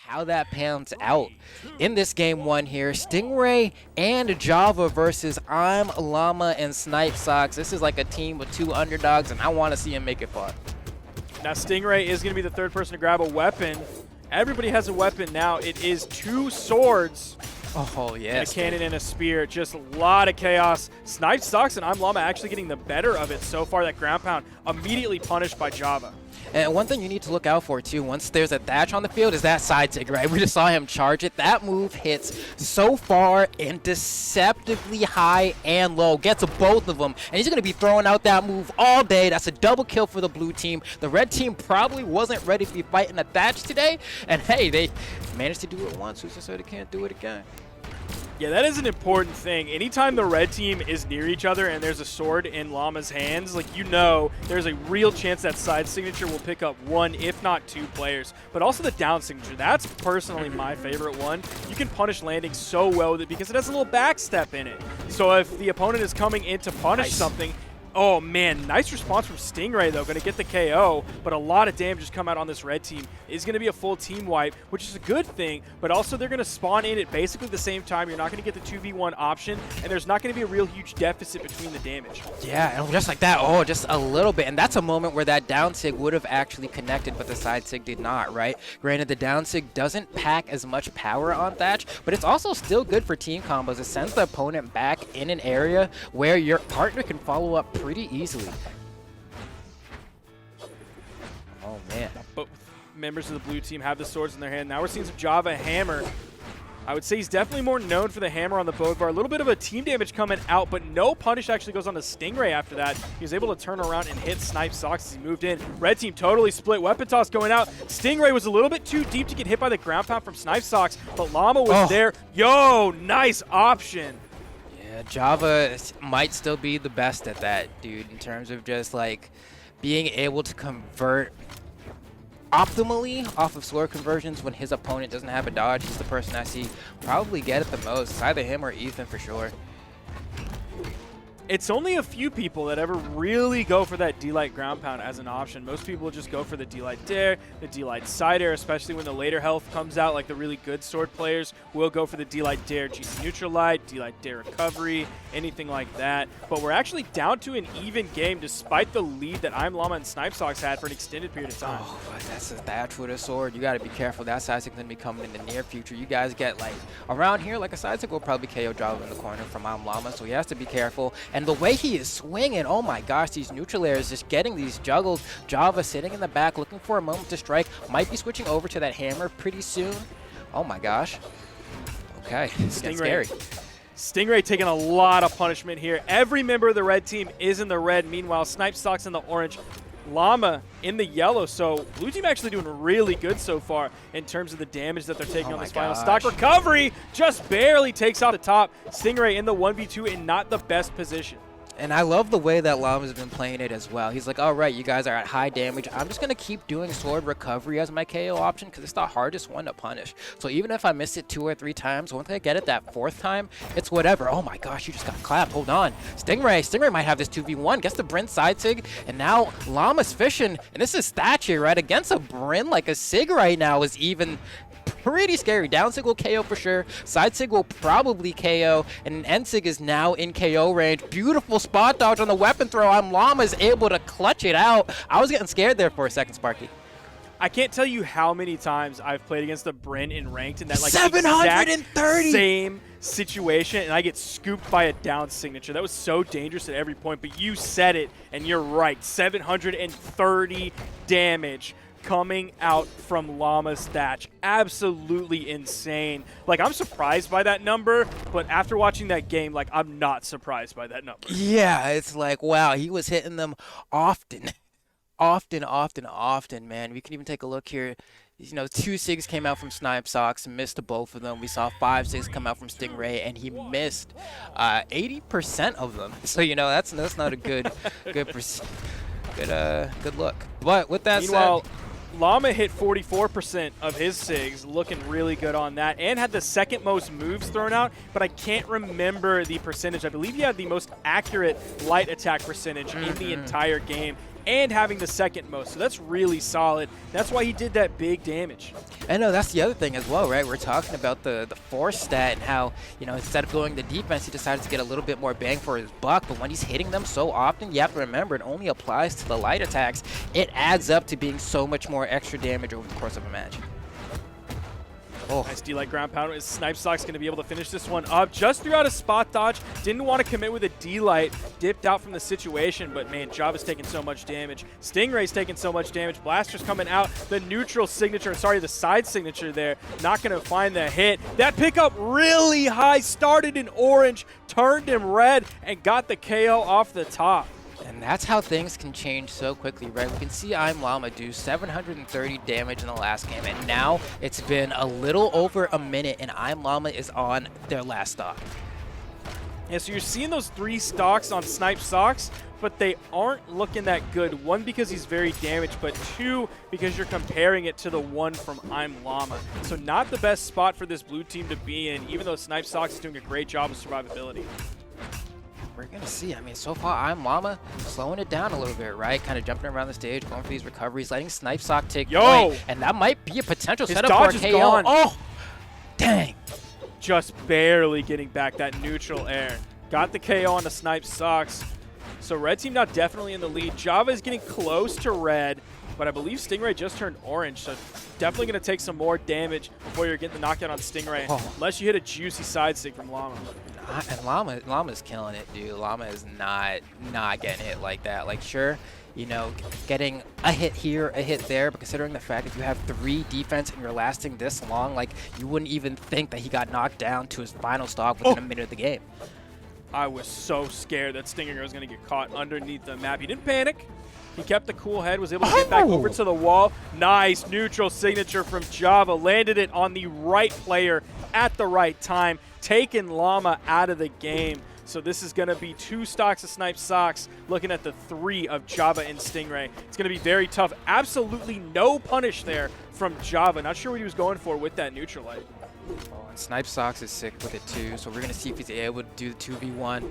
how that pans out in this game one here. Stingray and Java versus ImLlama and Snipedsox. This is like a team with two underdogs, and I want to see him make it fun. Now Stingray is going to be the third person to grab a weapon. Everybody has a weapon now. It is 2 swords. Oh, yes. And a cannon and a spear. Just a lot of chaos. Snipedsox and ImLlama actually getting the better of it so far. That ground pound immediately punished by Java. And one thing you need to look out for, too, once there's a thatch on the field, is that side sig, right? We just saw him charge it. That move hits so far and deceptively high and low. Gets both of them. And he's going to be throwing out that move all day. That's a double kill for the blue team. The red team probably wasn't ready to be fighting a thatch today. And, hey, they managed to do it once. Who's to say they can't do it again? Yeah, that is an important thing. Anytime the red team is near each other and there's a sword in Llama's hands, like, you know, there's a real chance that side signature will pick up 1, if not 2 players. But also the down signature. That's personally my favorite one. You can punish landing so well with it because it has a little backstep in it. So if the opponent is coming in to punish something, oh man, nice response from Stingray though, going to get the KO, but a lot of damage has come out on this red team. Is going to be a full team wipe, which is a good thing, but also they're going to spawn in at basically the same time. You're not going to get the 2v1 option, and there's not going to be a real huge deficit between the damage. Yeah, and just like that, oh, just a little bit, and that's a moment where that down sig would have actually connected, but the side sig did not, right? Granted, the down sig doesn't pack as much power on Thatch, but it's also still good for team combos. It sends the opponent back in an area where your partner can follow up pretty easily. Oh, man. Both members of the blue team have the swords in their hand. Now we're seeing some Java hammer. I would say he's definitely more known for the hammer on the bow bar. A little bit of a team damage coming out, but no punish actually goes on to Stingray after that. He was able to turn around and hit Snipedsox as he moved in. Red team totally split. Weapon toss going out. Stingray was a little bit too deep to get hit by the ground pound from Snipedsox, but Llama was there. Yo, nice option. Yeah, Java might still be the best at that, dude, in terms of just like being able to convert optimally off of sword conversions when his opponent doesn't have a dodge. He's the person I see probably get it the most. It's either him or Ethan for sure. It's only a few people that ever really go for that D-Light ground pound as an option. Most people just go for the D-Light dare, the D-Light side air, especially when the later health comes out, like the really good sword players will go for the D-Light dare, GC neutral light, D-Light dare recovery, anything like that. But we're actually down to an even game despite the lead that ImLlama and Snipedsox had for an extended period of time. Oh, but that's a thatch with a sword. You got to be careful. That side sig going to be coming in the near future. You guys get like around here, like a side sig will probably KO Java in the corner from ImLlama, so he has to be careful. And the way he is swinging, oh my gosh, these neutral airs, just getting these juggles. Java sitting in the back, looking for a moment to strike. Might be switching over to that hammer pretty soon. Oh my gosh. Okay, it's getting scary. Stingray taking a lot of punishment here. Every member of the red team is in the red. Meanwhile, Snipedsox in the orange, Llama in the yellow. So blue team actually doing really good so far in terms of the damage that they're taking on this final stock. Recovery just barely takes out the top. Stingray in the 1v2 in not the best position. And I love the way that Llama's been playing it as well. He's like, all right, you guys are at high damage. I'm just going to keep doing sword recovery as my KO option because it's the hardest one to punish. So even if I miss it 2 or 3 times, once I get it that 4th time, it's whatever. Oh my gosh, you just got clapped. Hold on. Stingray might have this 2v1. Gets the Bryn side sig. And now Llama's fishing. And this is Thatcher, right? Against a Bryn, like a sig right now is even pretty scary. Down sig will KO for sure. Side sig will probably KO. And end sig is now in KO range. Beautiful spot dodge on the weapon throw. ImLlama is able to clutch it out. I was getting scared there for a second, Sparky. I can't tell you how many times I've played against the Bryn in ranked in that like 730 same situation, and I get scooped by a down signature. That was so dangerous at every point, but you said it, and you're right. 730 damage coming out from Llama's Thatch. Absolutely insane. Like, I'm surprised by that number, but after watching that game, like, I'm not surprised by that number. Yeah, it's like, wow, he was hitting them often. often, man. We can even take a look here. You know, 2 sigs came out from Snipedsox, missed both of them. We saw 5 sigs come out from Stingray, and he missed 80% of them. So, you know, that's not a good good look. But with that Meanwhile, said, Llama hit 44% of his SIGs, looking really good on that, and had the second most moves thrown out, but I can't remember the percentage. I believe he had the most accurate light attack percentage in the entire game. and having the second most. So that's really solid. That's why he did that big damage. I know that's the other thing as well, right? We're talking about the force stat and how, you know, instead of going the defense, he decided to get a little bit more bang for his buck. But when he's hitting them so often, you have to remember it only applies to the light attacks. It adds up to being so much more extra damage over the course of a match. Oh. Nice D-Light ground pound. Is Snipedsox going to be able to finish this one up? Just threw out a spot dodge. Didn't want to commit with a D-Light. Dipped out from the situation, but man, Java's taking so much damage. Stingray's taking so much damage. Blaster's coming out. The neutral signature, sorry, the side signature there. Not going to find the hit. That pickup really high. Started in orange, turned him red, and got the KO off the top. And that's how things can change so quickly, right? We can see ImLlama do 730 damage in the last game, and now it's been a little over a minute, and ImLlama is on their last stock. Yeah, so you're seeing those 3 stocks on Snipedsox, but they aren't looking that good. 1, because he's very damaged, but 2, because you're comparing it to the one from ImLlama. So not the best spot for this blue team to be in, even though Snipedsox is doing a great job of survivability. We're going to see. I mean, so far, ImLlama slowing it down a little bit, right? Kind of jumping around the stage, going for these recoveries, letting Snipedsox take point. And that might be a potential His setup for a dodge is KO. gone. Oh, dang. Just barely getting back that neutral air. Got the KO on the Snipedsox. So red team now definitely in the lead. Java is getting close to red, but I believe Stingray just turned orange, so definitely going to take some more damage before you're getting the knockout on Stingray, unless you hit a juicy side stick from Llama. And Llama's killing it, dude. Llama is not getting hit like that. Like, sure, you know, getting a hit here, a hit there, but considering the fact that you have 3 defense and you're lasting this long, like, you wouldn't even think that he got knocked down to his final stock within a minute of the game. I was so scared that Stingray was going to get caught underneath the map. He didn't panic. He kept the cool head, was able to get back over to the wall. Nice neutral signature from Java. Landed it on the right player at the right time, taking Llama out of the game. So this is going to be 2 stocks of Snipedsox, looking at the 3 of Java and Stingray. It's going to be very tough. Absolutely no punish there from Java. Not sure what he was going for with that neutral light. Oh, and Snipedsox is sick with it too, so we're going to see if he's able to do the 2v1.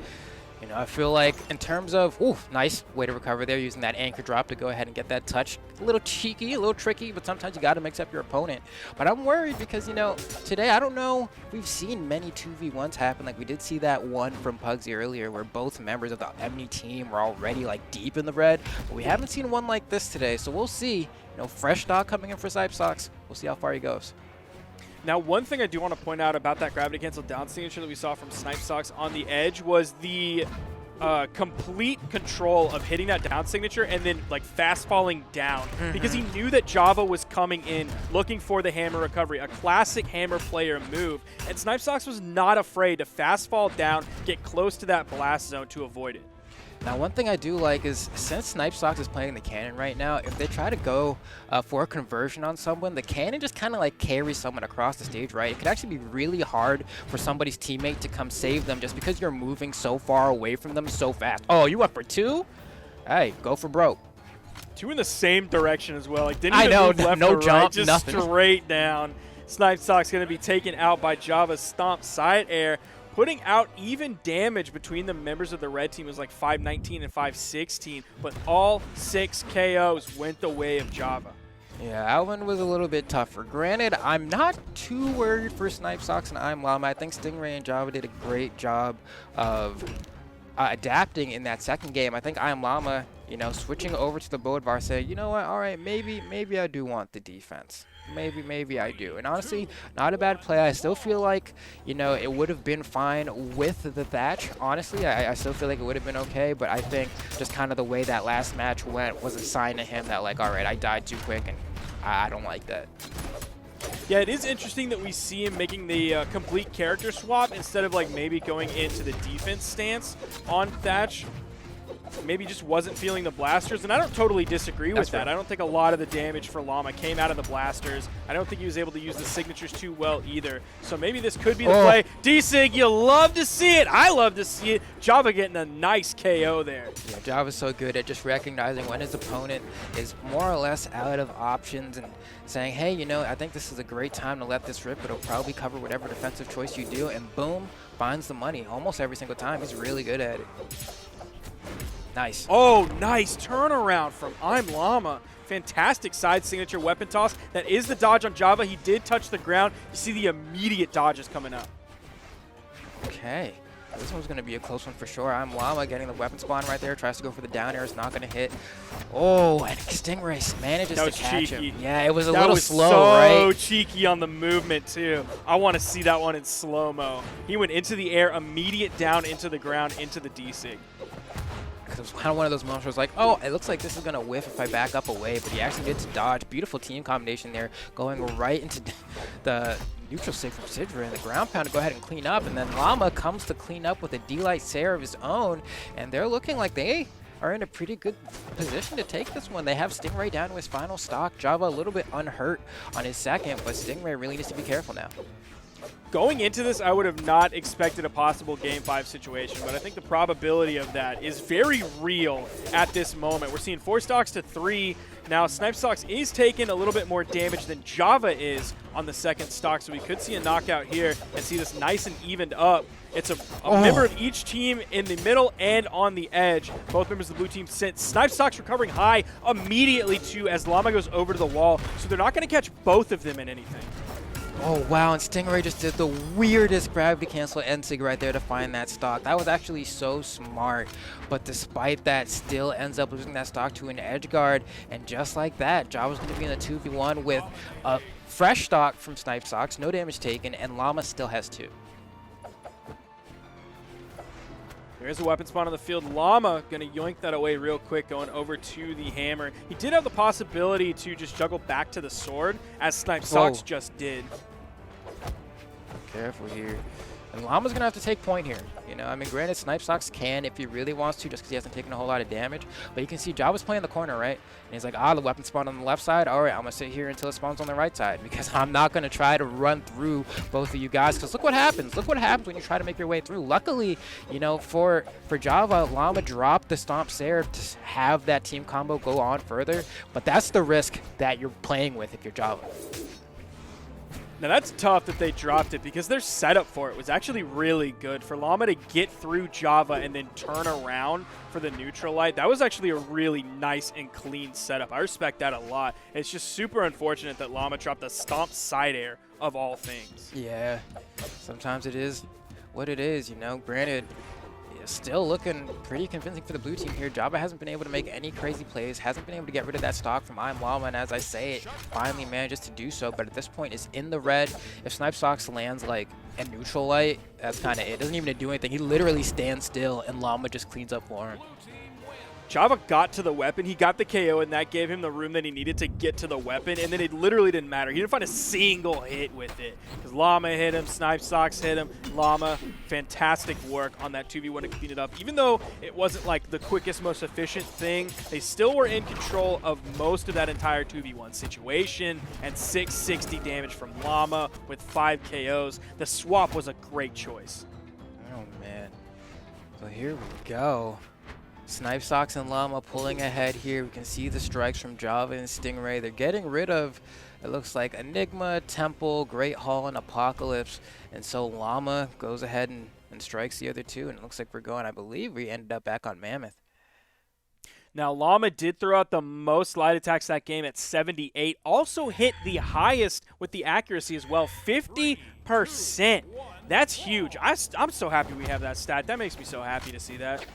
You know, I feel like in terms of, ooh, nice way to recover there, using that anchor drop to go ahead and get that touch. A little cheeky, a little tricky, but sometimes you got to mix up your opponent. But I'm worried because, you know, today, I don't know, we've seen many 2v1s happen. Like, we did see that one from Pugsy earlier where both members of the Emmy team were already, like, deep in the red. But we haven't seen one like this today, so we'll see. You know, fresh stock coming in for Snipedsox. We'll see how far he goes. Now, one thing I do want to point out about that gravity cancel down signature that we saw from Snipedsox on the edge was the complete control of hitting that down signature and then like fast falling down because he knew that Java was coming in looking for the hammer recovery, a classic hammer player move. And Snipedsox was not afraid to fast fall down, get close to that blast zone to avoid it. Now, one thing I do like is since Snipedsox is playing the cannon right now, if they try to go for a conversion on someone, the cannon just kind of like carries someone across the stage, right? It could actually be really hard for somebody's teammate to come save them just because you're moving so far away from them so fast. Oh, you went for 2? Hey, go for broke. 2 in the same direction as well. Like didn't even move left no or jump, right, just nothing. straight down. Snipedsox going to be taken out by Java's stomp side air, putting out even damage between the members of the red team. It was like 519 and 516, but all 6 KOs went the way of Java. Yeah, that one was a little bit tougher. Granted, I'm not too worried for Snipedsox and ImLlama. I think Stingray and Java did a great job of adapting in that second game. I think ImLlama, you know, switching over to the Bodvar, saying, you know what, all right, maybe I do want the defense. Maybe I do. And honestly, not a bad play. I still feel like, you know, it would have been fine with the Thatch. Honestly, I still feel like it would have been okay, but I think just kind of the way that last match went was a sign to him that, like, all right, I died too quick, and I don't like that. Yeah, it is interesting that we see him making the complete character swap instead of, like, maybe going into the defense stance on Thatch. Maybe just wasn't feeling the blasters, and I don't totally disagree with that. I don't think a lot of the damage for Llama came out of the blasters. I don't think he was able to use the signatures too well either. So maybe this could be the play. D-Sig, you love to see it. I love to see it. Java getting a nice KO there. Yeah, Java's so good at just recognizing when his opponent is more or less out of options and saying, hey, you know, I think this is a great time to let this rip. It'll probably cover whatever defensive choice you do, and boom, finds the money almost every single time. He's really good at it. Nice. Oh, nice turnaround from ImLlama. Fantastic side signature weapon toss. That is the dodge on Java. He did touch the ground. You see the immediate dodges coming up. Okay. This one's going to be a close one for sure. ImLlama getting the weapon spawn right there. Tries to go for the down air. It's not going to hit. Oh, and Stingray manages to catch him. Yeah, it was a little slow, right? So cheeky on the movement, too. I want to see that one in slow-mo. He went into the air, immediate down into the ground, into the D-Sig. It was kind of one of those moments where it's like, oh, it looks like this is going to whiff if I back up away, but he actually did to dodge. Beautiful team combination there, going right into the neutral sig from Sidra and the ground pound to go ahead and clean up, and then Llama comes to clean up with a D-Light Sarah of his own, and they're looking like they are in a pretty good position to take this one. They have Stingray down to his final stock. Java a little bit unhurt on his second, but Stingray really needs to be careful now. Going into this, I would have not expected a possible Game 5 situation, but I think the probability of that is very real at this moment. We're seeing 4 stocks to 3. Now, Snipedsox is taking a little bit more damage than Java is on the second stock, so we could see a knockout here and see this nice and evened up. It's a member of each team in the middle and on the edge. Both members of the blue team sent. Snipedsox recovering high immediately, too, as Llama goes over to the wall, so they're not going to catch both of them in anything. Oh, wow, and Stingray just did the weirdest gravity cancel end-sig right there to find that stock. That was actually so smart, but despite that, still ends up losing that stock to an edge guard, and just like that, Java's going to be in a 2v1 with a fresh stock from Snipedsox, no damage taken, and Llama still has 2. There's a weapon spawn on the field. Llama going to yoink that away real quick, going over to the hammer. He did have the possibility to just juggle back to the sword, as Snipedsox just did. Careful here. And Llama's going to have to take point here. You know, I mean, granted, Snipedsox can if he really wants to, just because he hasn't taken a whole lot of damage. But you can see Java's playing the corner, right? And he's like, the weapon spawned on the left side. All right, I'm going to sit here until it spawns on the right side, because I'm not going to try to run through both of you guys, because look what happens. Look what happens when you try to make your way through. Luckily, you know, for Java, Llama dropped the Stomp Sarah to have that team combo go on further. But that's the risk that you're playing with if you're Java. Now that's tough that they dropped it, because their setup for it was actually really good. For Llama to get through Java and then turn around for the neutral light, that was actually a really nice and clean setup. I respect that a lot. It's just super unfortunate that Llama dropped the Stomp side air of all things. Yeah, sometimes it is what it is, you know. Granted, still looking pretty convincing for the blue team here. Java hasn't been able to make any crazy plays, hasn't been able to get rid of that stock from ImLlama, and as I say it, finally manages to do so, but at this point it's in the red. If Snipedsox lands like a neutral light, that's kind of it. Doesn't even do anything. He literally stands still and Llama just cleans up for him. Java got to the weapon, he got the KO, and that gave him the room that he needed to get to the weapon, and then it literally didn't matter. He didn't find a single hit with it, because Llama hit him, Snipedsox hit him. Llama, fantastic work on that 2v1 to clean it up. Even though it wasn't like the quickest, most efficient thing, they still were in control of most of that entire 2v1 situation, and 660 damage from Llama with 5 KOs. The swap was a great choice. Oh, man. So here we go. Snipedsox and Llama pulling ahead here. We can see the strikes from Java and Stingray. They're getting rid of, it looks like, Enigma, Temple, Great Hall, and Apocalypse. And so Llama goes ahead and strikes the other two. And it looks like we're going, I believe we ended up back on Mammoth. Now, Llama did throw out the most light attacks that game at 78. Also hit the highest with the accuracy as well, 50%. That's huge. I'm so happy we have that stat. That makes me so happy to see that.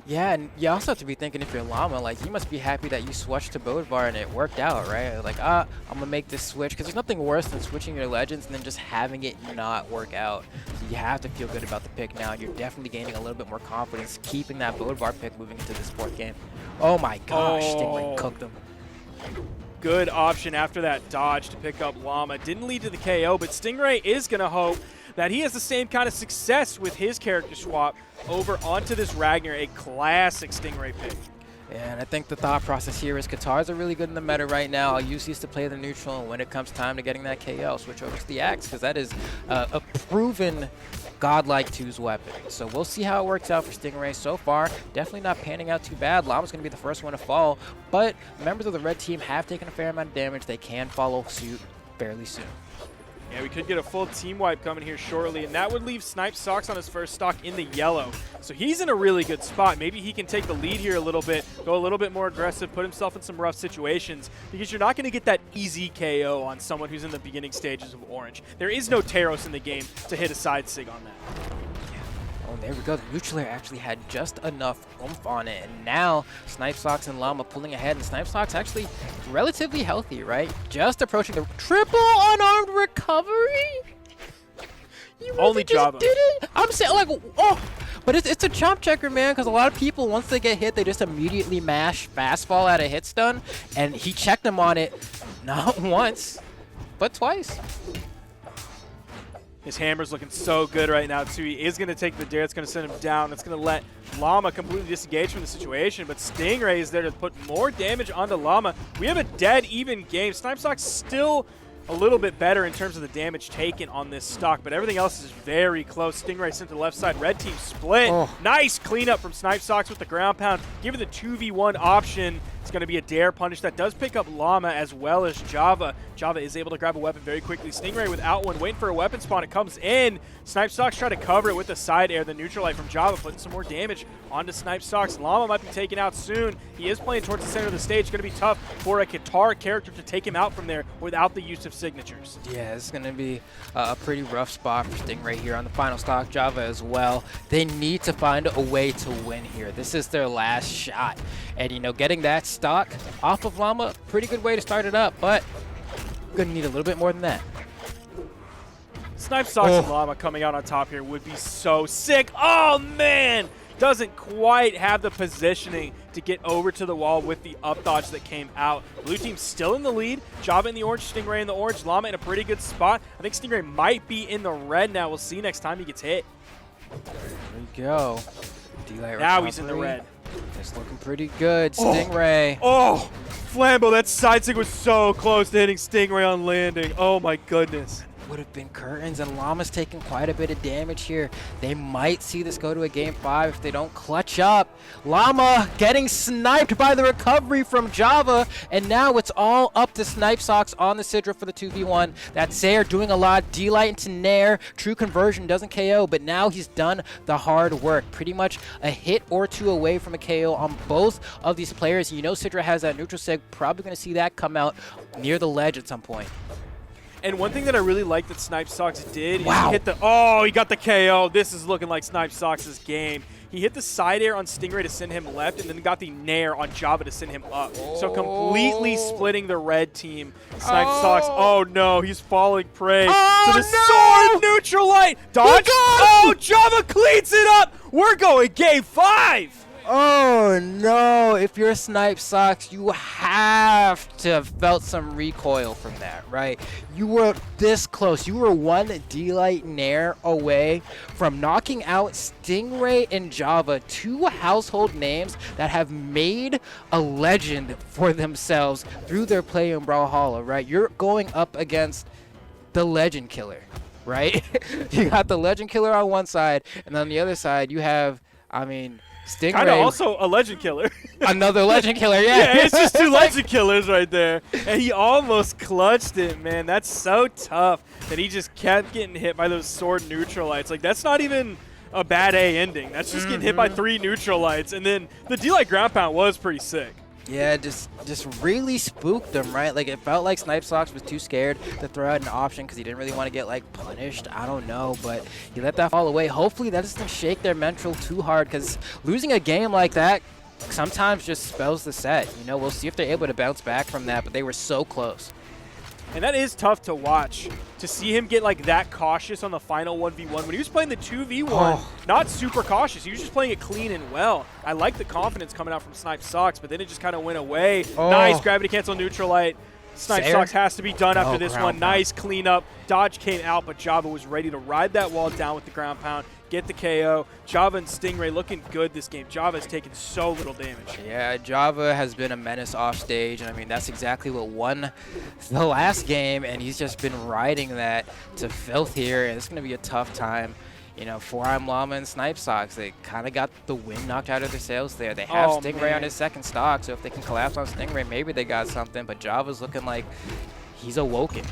Yeah, and you also have to be thinking, if you're Llama, like, you must be happy that you switched to Bodvar and it worked out, right? Like, I'm going to make this switch, because there's nothing worse than switching your Legends and then just having it not work out. So you have to feel good about the pick now, and you're definitely gaining a little bit more confidence keeping that Bodvar pick moving into this 4th game. Oh my gosh, Stingray cooked him. Good option after that dodge to pick up Llama. Didn't lead to the KO, but Stingray is going to hope that he has the same kind of success with his character swap over onto this Ragnar, a classic Stingray pick. And I think the thought process here is Katars are really good in the meta right now. I'll use these to play the neutral, and when it comes time to getting that KO, switch over to the Axe, because that is a proven godlike 2's weapon. So we'll see how it works out for Stingray. So far, definitely not panning out too bad. Llama's going to be the first one to fall, but members of the red team have taken a fair amount of damage. They can follow suit fairly soon. Yeah, we could get a full team wipe coming here shortly, and that would leave Snipedsox on his first stock in the yellow. So he's in a really good spot. Maybe he can take the lead here a little bit, go a little bit more aggressive, put himself in some rough situations, because you're not going to get that easy KO on someone who's in the beginning stages of Orange. There is no Taros in the game to hit a side sig on that. Oh, there we go. The neutral air actually had just enough oomph on it. And now Snipedsox and Llama pulling ahead. And Snipedsox actually relatively healthy, right? Just approaching the triple unarmed recovery. You really Only just Java. did it? I'm saying, like, oh. But it's a chomp checker, man, because a lot of people, once they get hit, they just immediately mash fastfall at a hit stun. And he checked him on it not once, but twice. His hammer's looking so good right now, too. He is going to take the dare. It's going to send him down. It's going to let Llama completely disengage from the situation, but Stingray is there to put more damage onto Llama. We have a dead even game. Snipedsox still a little bit better in terms of the damage taken on this stock, but everything else is very close. Stingray sent to the left side. Red team split. Oh. Nice cleanup from Snipedsox with the ground pound. Given the 2v1 option, it's going to be a dare punish that does pick up Llama as well as Java. Java is able to grab a weapon very quickly. Stingray without one, waiting for a weapon spawn. It comes in. Snipedsox try to cover it with the side air. The neutral light from Java putting some more damage onto Snipedsox. Llama might be taken out soon. He is playing towards the center of the stage. Going to be tough for a Qatar character to take him out from there without the use of signatures. Yeah, it's going to be a pretty rough spot for Stingray here on the final stock. Java as well. They need to find a way to win here. This is their last shot. And, you know, getting that stock off of Llama, pretty good way to start it up, but going to need a little bit more than that. Snipedsox and Llama coming out on top here would be so sick. Oh, man! Doesn't quite have the positioning to get over to the wall with the up dodge that came out. Blue team still in the lead. Java in the orange, Stingray in the orange, Llama in a pretty good spot. I think Stingray might be in the red now. We'll see next time he gets hit. There we go. Now he's in the red. It's looking pretty good, Stingray. Oh, Flambo, that side sig was so close to hitting Stingray on landing. Oh my goodness. Would have been curtains, and Llama's taking quite a bit of damage here. They might see this go to a game 5 if they don't clutch up. Llama getting sniped by the recovery from Java, and now it's all up to Snipedsox on the Sidra for the 2v1. That Sayer doing a lot. D-Light into Nair. True conversion doesn't KO, but now he's done the hard work. Pretty much a hit or two away from a KO on both of these players. You know Sidra has that neutral sig. Probably going to see that come out near the ledge at some point. And one thing that I really like that Snipedsox did is he hit the, oh, he got the KO. This is looking like Snipedsox's game. He hit the side air on Stingray to send him left, and then got the Nair on Java to send him up. So completely splitting the red team. Snipedsox, oh no, he's falling prey to the sword neutral light. Dodge, oh, Java cleans it up. We're going game 5. Oh no, if you're Snipedsox, you have to have felt some recoil from that, right? You were this close. You were one D-Light Nair away from knocking out Stingray and Java, two household names that have made a legend for themselves through their play in Brawlhalla, right? You're going up against the Legend Killer, right? You got the Legend Killer on one side, and on the other side, you have, I mean, Stingray. Kind of also a Legend Killer. Another Legend Killer, yeah. Yeah, it's just two Legend Killers right there. And he almost clutched it, man. That's so tough that he just kept getting hit by those sword neutral lights. Like, that's not even a bad A ending. That's just getting hit by 3 neutral lights. And then the D-Light ground pound was pretty sick. Yeah, just really spooked him, right? Like, it felt like Snipedsox was too scared to throw out an option because he didn't really want to get, like, punished. I don't know, but he let that fall away. Hopefully that doesn't shake their mental too hard, because losing a game like that sometimes just spells the set. You know, we'll see if they're able to bounce back from that, but they were so close. And that is tough to watch, to see him get like that cautious on the final 1v1. When he was playing the 2v1, not super cautious. He was just playing it clean and well. I like the confidence coming out from Snipedsox, but then it just kind of went away. Nice gravity cancel neutral light. Snipedsox has to be done after this one. Nice cleanup. Dodge came out, but Java was ready to ride that wall down with the ground pound, get the KO. Java and Stingray looking good this game. Java has taken so little damage. Yeah, Java has been a menace off stage, and I mean, that's exactly what won the last game, and he's just been riding that to filth here, and it's going to be a tough time. You know, for ImLlama and Snipedsox, they kind of got the wind knocked out of their sails there. They have Stingray on his second stock, so if they can collapse on Stingray, maybe they got something, but Java's looking like he's awoken.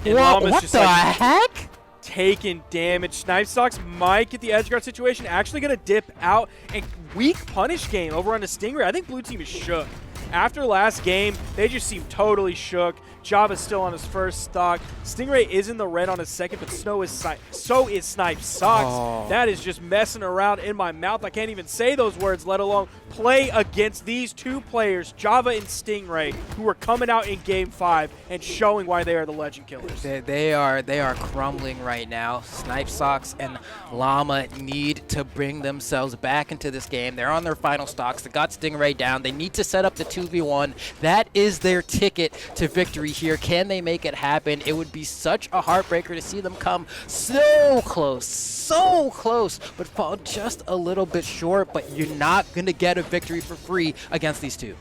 And Whoa, Llama's what just the like heck? taking damage. Snipedsox might get the edge guard situation, actually going to dip out, and weak punish game over on the Stingray. I think blue team is shook. After last game, they just seem totally shook. Java's still on his first stock. Stingray is in the red on his second, but so is Snipedsox. Oh. That is just messing around in my mouth. I can't even say those words, let alone play against these two players, Java and Stingray, who are coming out in Game 5 and showing why they are the Legend Killers. They are crumbling right now. Snipedsox and Llama need to bring themselves back into this game. They're on their final stocks. They got Stingray down. They need to set up the 2v1. That is their ticket to victory here. Can they make it happen? It would be such a heartbreaker to see them come so close, but fall just a little bit short. But you're not going to get a victory for free against these two.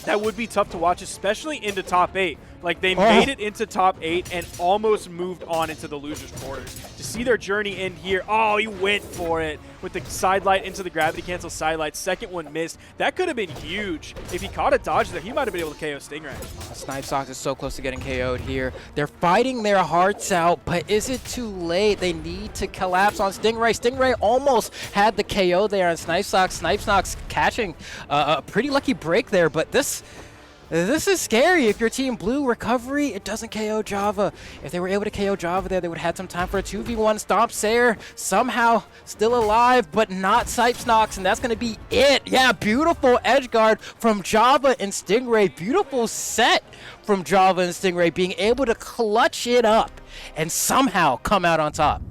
That would be tough to watch, especially into top 8. Like, they made it into top 8 and almost moved on into the losers' quarters. To see their journey end here, oh, he went for it with the side light into the gravity cancel side light. Second one missed. That could have been huge. If he caught a dodge there, he might have been able to KO Stingray. Snipedsox is so close to getting KO'd here. They're fighting their hearts out, but is it too late? They need to collapse on Stingray. Stingray almost had the KO there on Snipedsox. Snipedsox catching a pretty lucky break there, but this is scary. If your team blue recovery, it doesn't KO Java. If they were able to KO Java there, they would have had some time for a 2v1. Stomp Sayer somehow still alive, but not Snipedsox, and that's going to be it. Yeah, beautiful edge guard from Java and Stingray. Beautiful set from Java and Stingray, being able to clutch it up and somehow come out on top.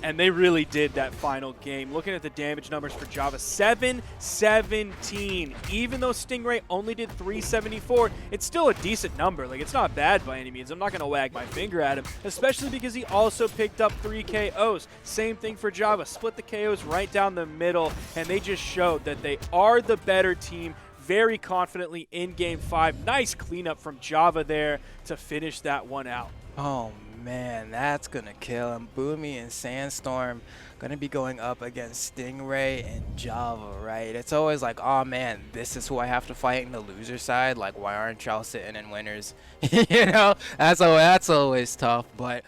And they really did that final game. Looking at the damage numbers for Java, 717. Even though Stingray only did 374, it's still a decent number. Like, it's not bad by any means. I'm not going to wag my finger at him, especially because he also picked up 3 KOs. Same thing for Java. Split the KOs right down the middle, and they just showed that they are the better team very confidently in Game 5. Nice cleanup from Java there to finish that one out. Oh, man, that's gonna kill him. Boomy and Sandstorm gonna be going up against Stingray and Java, right? It's always like, oh man, this is who I have to fight in the loser side. Like, why aren't y'all sitting in winners? You know, that's always tough. But